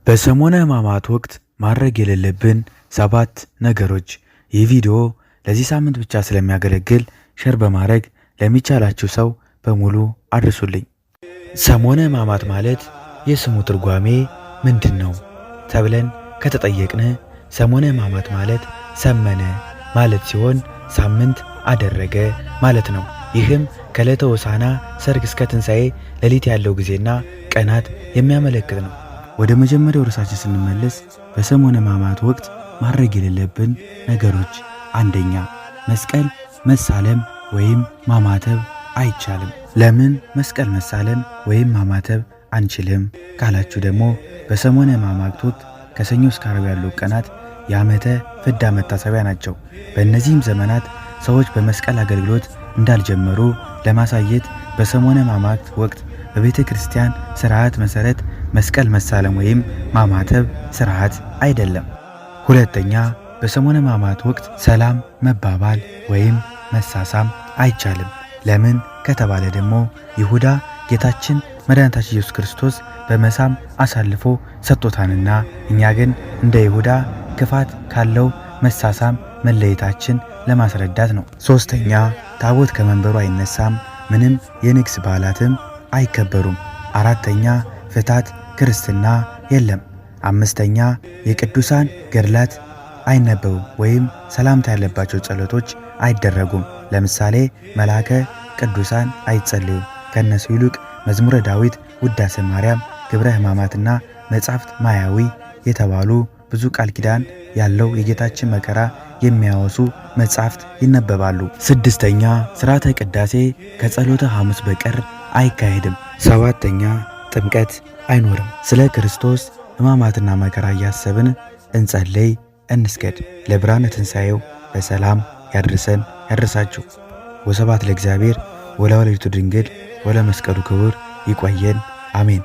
በሰሞነ ሕማማት ወቅት ማድረግ የሌለብን 7 ነገሮች። ይህ ቪዲዮ ለዚህ ሳምንት ብቻ ስለሚያገለግል ሼር በማድረግ ለሚቻላችሁ ሰው በሙሉ አድርሱልኝ። ሰሞነ ሕማማት ማለት የስሙ ትርጓሜ ምንድን ነው ተብለን ከተጠየቅን ሰሞነ ሕማማት ማለት ሰመነ ማለት ሲሆን ሳምንት አደረገ ማለት ነው። ይህም ከዕለተ ሆሳዕና ሰርክ እስከ ትንሣኤ ሌሊት ያለው ጊዜና ቀናት የሚያመለክት ነው። ወደ መጀመሪያው ርዕሳችን ስንመለስ በሰሞነ ሕማማት ወቅት ማድረግ የሌለብን ነገሮች፣ አንደኛ መስቀል መሳለም ወይም ማማተብ አይቻልም። ለምን መስቀል መሳለም ወይም ማማተብ አንችልም ካላችሁ ደግሞ በሰሞነ ሕማማት ወቅት ከሰኞ እስከ ዓርብ ያሉ ቀናት የዓመተ ፍዳ መታሰቢያ ናቸው። በእነዚህም ዘመናት ሰዎች በመስቀል አገልግሎት እንዳልጀመሩ ለማሳየት በሰሞነ ሕማማት ወቅት በቤተ ክርስቲያን ሥርዓት መሠረት መስቀል መሳለም ወይም ማማተብ ሥርዓት አይደለም። ሁለተኛ በሰሞነ ሕማማት ወቅት ሰላም መባባል ወይም መሳሳም አይቻልም። ለምን ከተባለ ደግሞ ይሁዳ ጌታችን መድኃኒታችን ኢየሱስ ክርስቶስ በመሳም አሳልፎ ሰጥቶታልና፣ እኛ ግን እንደ ይሁዳ ክፋት ካለው መሳሳም መለየታችን ለማስረዳት ነው። ሶስተኛ ታቦት ከመንበሩ አይነሳም፣ ምንም የንግስ በዓላትም አይከበሩም። አራተኛ ፍታት ክርስትና የለም። አምስተኛ የቅዱሳን ገድላት አይነበቡም ወይም ሰላምታ ያለባቸው ጸሎቶች አይደረጉም። ለምሳሌ መልአከ ቅዱሳን አይጸልዩም። ከነሱ ይልቅ መዝሙረ ዳዊት፣ ውዳሴ ማርያም፣ ግብረ ሕማማትና መጻሕፍት ማያዊ የተባሉ ብዙ ቃል ኪዳን ያለው የጌታችን መከራ የሚያወሱ መጻሕፍት ይነበባሉ። ስድስተኛ ሥርዓተ ቅዳሴ ከጸሎተ ሐሙስ በቀር አይካሄድም። ሰባተኛ ጥምቀት አይኖርም። ስለ ክርስቶስ ሕማማትና መከራ እያሰብን እንጸልይ፣ እንስገድ። ለብርሃነ ትንሣኤው በሰላም ያድርሰን ያድርሳችሁ። ወስብሐት ለእግዚአብሔር ወለወላዲቱ ድንግል ወለመስቀሉ ክቡር። ይቆየን። አሜን።